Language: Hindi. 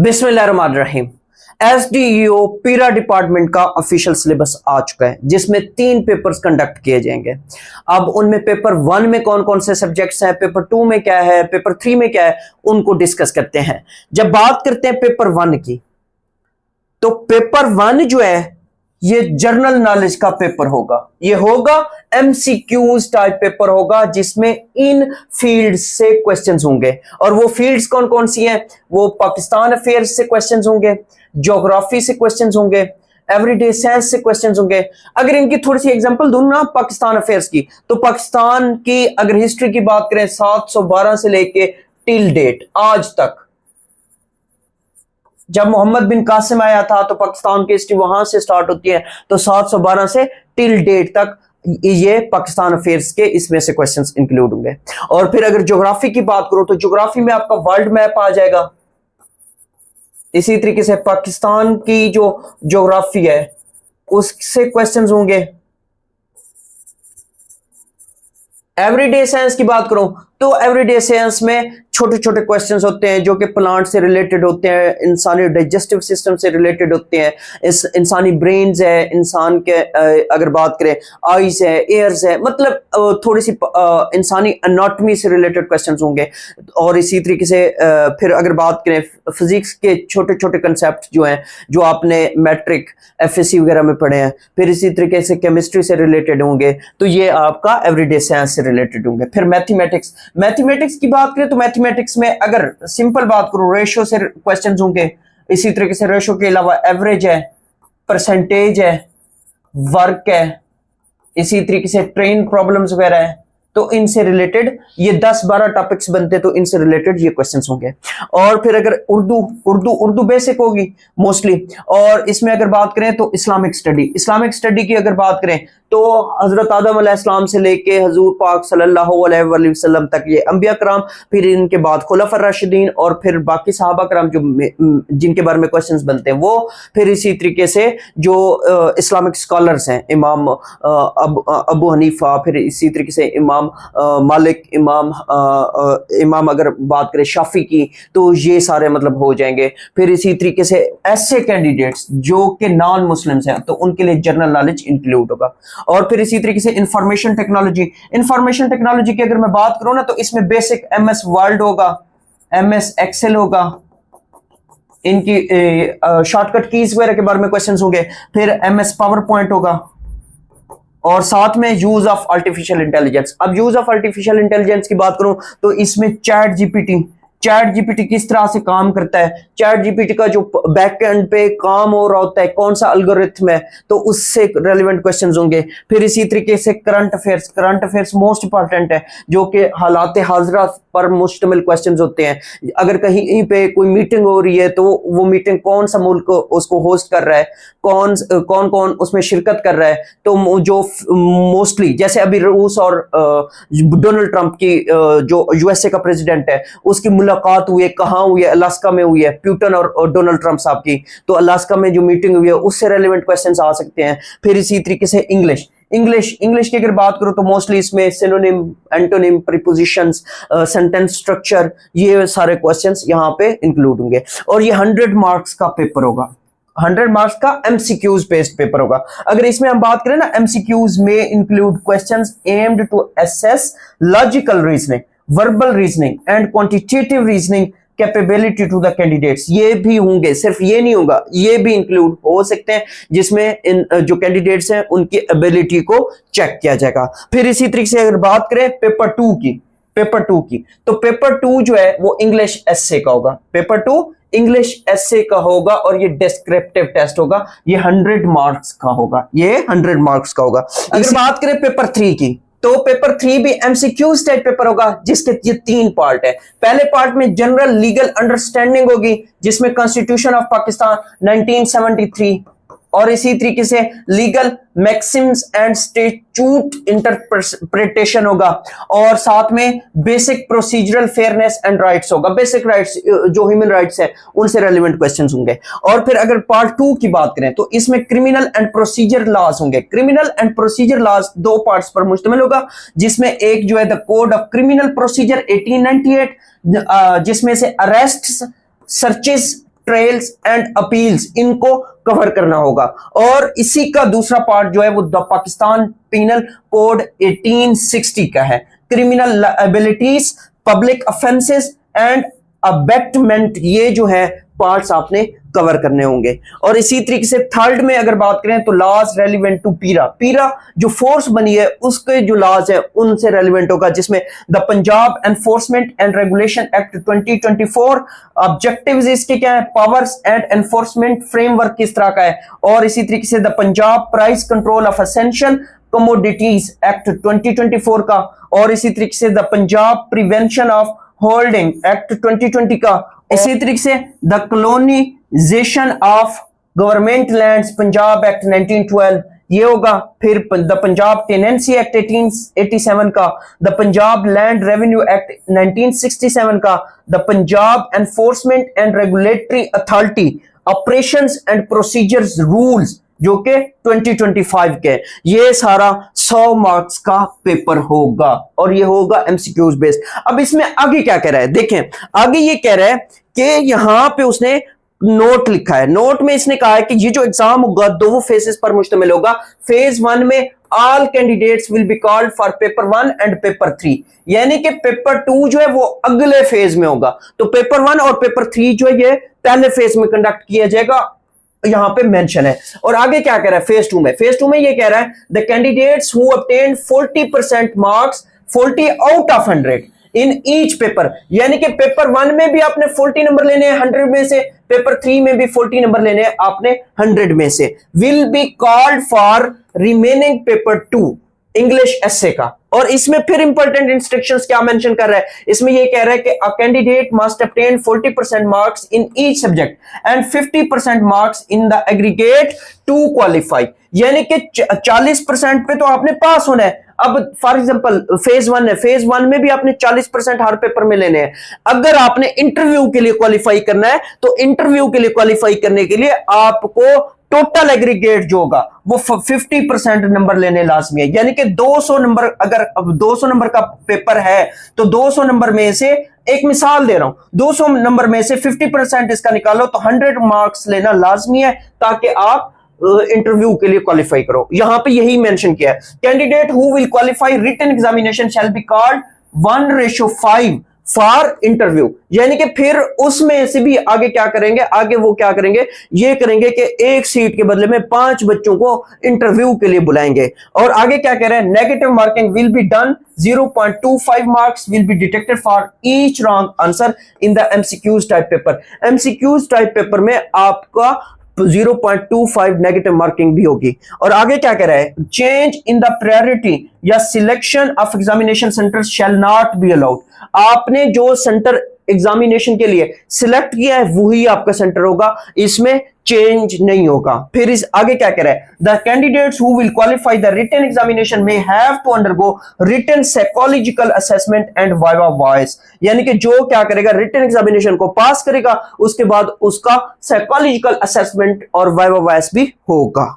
बिस्मिल्लाहिर्रहमानिर्रहीम। एसडीईओ पीरा डिपार्टमेंट का ऑफिशियल सिलेबस आ चुका है जिसमें 3 पेपर्स कंडक्ट किए जाएंगे। अब उनमें पेपर 1 में कौन कौन से सब्जेक्ट्स हैं, पेपर 2 में क्या है, पेपर 3 में क्या है, उनको डिस्कस करते हैं। जब बात करते हैं पेपर 1 की, तो पेपर 1 जो है ये जनरल नॉलेज का पेपर होगा। ये होगा एमसीक्यूज टाइप पेपर होगा जिसमें इन फील्ड्स से क्वेश्चंस होंगे। और वो फील्ड्स कौन कौन सी हैं? वो पाकिस्तान अफेयर्स से क्वेश्चंस होंगे, ज्योग्राफी से क्वेश्चंस होंगे, एवरीडे साइंस से क्वेश्चंस होंगे। अगर इनकी थोड़ी सी एग्जांपल दूं ना पाकिस्तान अफेयर्स की, तो पाकिस्तान की अगर हिस्ट्री की बात करें 712 से लेके टिल डेट आज तक, जब मोहम्मद बिन कासिम आया था तो पाकिस्तान की हिस्ट्री वहां से स्टार्ट होती है, तो 712 से टिल डेट तक ये पाकिस्तान अफेयर्स के इसमें से क्वेश्चंस इंक्लूड होंगे। और फिर अगर ज्योग्राफी की बात करूं तो ज्योग्राफी में आपका वर्ल्ड मैप आ जाएगा। इसी तरीके से पाकिस्तान की जो ज्योग्राफी है उससे क्वेश्चंस होंगे। एवरीडे साइंस की बात करूं तो एवरीडे साइंस में छोटे छोटे क्वेश्चंस होते हैं जो कि प्लांट से रिलेटेड होते हैं, इंसानी डाइजेस्टिव सिस्टम से रिलेटेड होते हैं, इंसानी ब्रेन्स है, इंसान के अगर बात करें आईज है, एयर्स है, मतलब थोड़ी सी इंसानी एनाटॉमी से रिलेटेड क्वेश्चंस होंगे। और इसी तरीके से फिर अगर बात करें फिजिक्स के छोटे छोटे कंसेप्ट जो हैं, जो आपने मैट्रिक एफएससी वगैरह में पढ़े हैं, फिर इसी तरीके से केमिस्ट्री से रिलेटेड होंगे, तो ये आपका एवरीडे साइंस से रिलेटेड होंगे। फिर मैथमेटिक्स की बात करें तो मैथमेटिक्स में अगर सिंपल बात करूं रेशियो से क्वेश्चंस होंगे। इसी तरीके से रेशियो के अलावा एवरेज है, परसेंटेज है, वर्क है, इसी तरीके से ट्रेन प्रॉब्लम्स वगैरह है, तो इनसे रिलेटेड ये 10-12 टॉपिक्स बनते, तो इनसे रिलेटेड ये क्वेश्चंस होंगे। और फिर अगर उर्दू बेसिक होगी मोस्टली। और इसमें अगर बात करें तो इस्लामिक स्टडी की अगर बात करें तो हजरत आदम अलैहिस्सलाम से लेके हजूर पाक सल्लल्लाहु अलैहि वसल्लम तक ये अंबिया कराम, फिर इनके बाद खुलफा राशिदीन और फिर बाकी सहाबा कराम जो जिनके बारे में क्वेश्चंस बनते हैं वो। फिर इसी तरीके से जो इस्लामिक स्कॉलर्स हैं, इमाम अबू हनीफा, फिर इसी तरीके से इमाम मालिक, इमाम अगर बात करें शाफी की, तो ये सारे मतलब हो जाएंगे। फिर इसी तरीके से ऐसे कैंडिडेट्स जो कि नॉन मुस्लिम्स हैं तो उनके लिए जनरल नॉलेज इंक्लूड होगा। और फिर इसी तरीके से इंफॉर्मेशन टेक्नोलॉजी की अगर मैं बात करूं ना, तो इसमें बेसिक एमएस वर्ड होगा, एमएस एक्सेल होगा, इनकी शॉर्टकट कीज वगैरह के बारे में क्वेश्चंस होंगे। फिर एमएस पावर पॉइंट होगा और साथ में यूज ऑफ आर्टिफिशियल इंटेलिजेंस। अब यूज ऑफ आर्टिफिशियल इंटेलिजेंस की बात करूं तो इसमें चैट जीपीटी किस तरह से काम करता है, चैट जीपीटी का जो बैक एंड पे काम हो रहा होता है, कौन सा एल्गोरिथम है, तो उससे रेलेवेंट क्वेश्चंस होंगे। फिर इसी तरीके से करंट अफेयर्स मोस्ट इंपॉर्टेंट है, जो कि हालात हाजरा पर मुश्तमिल क्वेश्चंस होते हैं। अगर कहीं पे कोई मीटिंग हो रही है तो वो मीटिंग कौन सा मुल्क उसको होस्ट कर रहा है, कौन कौन उसमें शिरकत कर रहा है, तो जो मोस्टली जैसे अभी रूस और डोनाल्ड ट्रंप की जो यूएसए का प्रेसिडेंट है उसकी मुलाकात हुई है, कहाँ हुई है? अलास्का में हुई है, पुतिन और डोनाल्ड ट्रंप साहब की। तो अलास्का में जो मीटिंग हुई है उससे रेलेवेंट क्वेश्चंस आ सकते हैं। फिर इसी तरीके से इंग्लिश की अगर बात करूं तो मोस्टली इसमें synonym, antonym, prepositions, sentence structure, ये सारे क्वेश्चंस यहाँ पे इंक्लूड होंगे। और ये 100 मार्क्स का पेपर होगा, 100 मार्क्स का एमसीक्यूज बेस्ड पेपर होगा। अगर इसमें हम बात करें ना, एमसीक्यूज में include questions aimed to assess logical reasoning, verbal reasoning and quantitative reasoning capability to the candidates. ये भी होंगे, सिर्फ ये नहीं होगा, ये भी इंक्लूड हो सकते हैं जिसमें इन जो कैंडिडेट्स हैं उनकी एबिलिटी को चेक किया जाएगा। फिर इसी तरीके से अगर बात करें पेपर टू की, तो पेपर 2 जो है वो इंग्लिश एस्से का होगा। पेपर 2 इंग्लिश एस्से का होगा और ये डिस्क्रिप्टिव टेस्ट होगा। ये 100 मार्क्स का होगा, अगर बात करें पेपर 3 की, तो पेपर 3 भी एमसीक्यू टाइप पेपर होगा जिसके ये 3 पार्ट है। पहले पार्ट में जनरल लीगल अंडरस्टैंडिंग होगी जिसमें कॉन्स्टिट्यूशन ऑफ पाकिस्तान 1973 और इसी तरीके से legal Maxim's and statute interpretation होगा। और साथ में basic procedural fairness and rights होगा, बेसिक राइट्स जो ह्यूमन राइट्स है उनसे रेलेवेंट क्वेश्चंस होंगे। और फिर अगर पार्ट 2 की बात करें तो इसमें क्रिमिनल एंड प्रोसीजर लॉज होंगे। Criminal and procedure laws 2 parts पर मुश्तमिल होगा, जिसमें एक जो है the code of criminal procedure 1898 जिसमें से arrest, searches trials and appeals, इनको कवर करना होगा। और इसी का दूसरा पार्ट जो है वो द पाकिस्तान पीनल कोड 1860 का है, criminal liabilities, public offences and abetment, ये जो है पार्ट्स आपने कवर करने होंगे। और इसी तरीके से थर्ड में अगर बात करें तो लॉज रेलिवेंट टू पीरा, पीरा जो फोर्स बनी है उसके जो लॉज है उनसे रेलिवेंट होगा, जिसमें the Punjab enforcement and regulation act 2024, objectives इसके क्या है, पावर्स एंड एनफोर्समेंट फ्रेमवर्क किस तरह का है। और इसी तरीके से the Punjab price control of essential commodities act 2024 का, और इसी तरीके से the Punjab prevention of holding act 2020 का, इसी तरीके से the colonisation of government lands Punjab act 1912 ये होगा। फिर द पंजाब टेनेंसी एक्ट 1887 का, the Punjab land revenue act 1967 का, the Punjab enforcement and regulatory authority operations and procedures rules जो कि 2025 के। ये सारा 100 मार्क्स का पेपर होगा और ये होगा एमसीक्यूज बेस्ड। अब इसमें आगे क्या कह रहा है, देखें आगे ये कह रहा है कि यहां पे उसने नोट लिखा है, नोट में इसने कहा है कि ये जो एग्जाम होगा दो फेजेस पर मुश्तमिल होगा। फेज 1 में all candidates will be called for paper 1 and paper 3, यानी कि पेपर 2 जो है वो अगले फेज में होगा। तो पेपर 1 और पेपर 3 जो है ये पहले फेज में कंडक्ट किया जाएगा, यहां पे मेंशन है। और आगे क्या कह रहा है फेज 2 में, फेज 2 में ये कह रहा है the candidates who obtain 40% marks 40 out of 100 in each paper, यानी कि पेपर 1 में भी आपने 40 नंबर लेने हैं 100 में से, पेपर 3 में भी 40 नंबर लेने हैं आपने 100 में से, will be called for remaining paper 2 English essay का। और इसमें फिर इंपॉर्टेंट इंस्ट्रक्शंस क्या मेंशन कर रहा है, इसमें ये कह रहा है कि a candidate must obtain 40% marks in each subject and 50% marks in the aggregate to qualify, यानी कि 40% पे तो आपने पास होना है। अब फॉर एग्जांपल फेज 1 है, फेज 1 में भी आपने 40% हर पेपर में लेने हैं। अगर आपने इंटरव्यू के लिए क्वालिफाई करना है तो इंटरव्यू के लिए क्वालिफाई करने के लिए आपको टोटल एग्रीगेट जो होगा वो 50% नंबर लेने लाजमी है, यानी कि 200 नंबर, अगर 200 नंबर का पेपर है तो 200 नंबर में से, एक मिसाल दे रहा हूं, 200 नंबर में से 50% इसका निकालो तो 100 मार्क्स लेना लाजमी है ताकि आप इंटरव्यू के लिए क्वालिफाई करो। यहां पे यही मेंशन किया है, candidate who will qualify written examination shall be called 1:5 for interview, यानी कि फिर उसमें से भी आगे क्या करेंगे, आगे वो क्या करेंगे, ये करेंगे कि एक सीट के बदले में 5 बच्चों को इंटरव्यू के लिए बुलाएंगे। और आगे क्या कह रहे हैं, negative marking will be done, 0.25 marks will be detected for each wrong answer in the MCQs type paper. MCQs type paper में आपका 0.25 नेगेटिव मार्किंग भी होगी। और आगे क्या कह रहा है, चेंज इन द प्रायोरिटी या selection of examination centre shall not be allowed, आपने जो सेंटर एग्जामिनेशन के लिए सिलेक्ट किया है वही आपका सेंटर होगा, इसमें चेंज नहीं होगा। फिर इस आगे क्या कह रहा है, the candidates who will qualify the written examination may have to undergo written psychological assessment and viva voce, यानी कि जो क्या करेगा, रिटन एग्जामिनेशन को पास करेगा उसके बाद उसका साइकोलॉजिकल असेसमेंट और वाइवा वॉइस भी होगा।